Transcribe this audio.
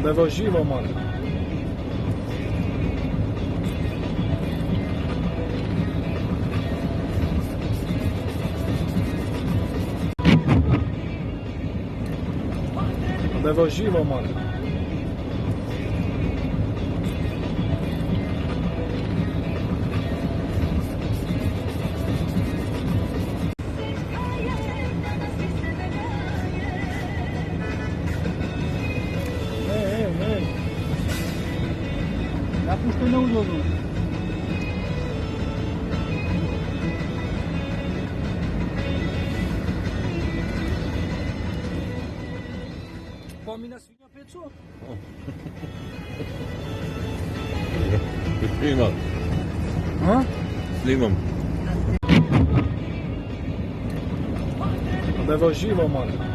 Wywoziło, man. Wywoziło, man. Ja puszczę na ulogu. Pomina świniopiecu? Ślimam. A? Ślimam. Wywoziło, man.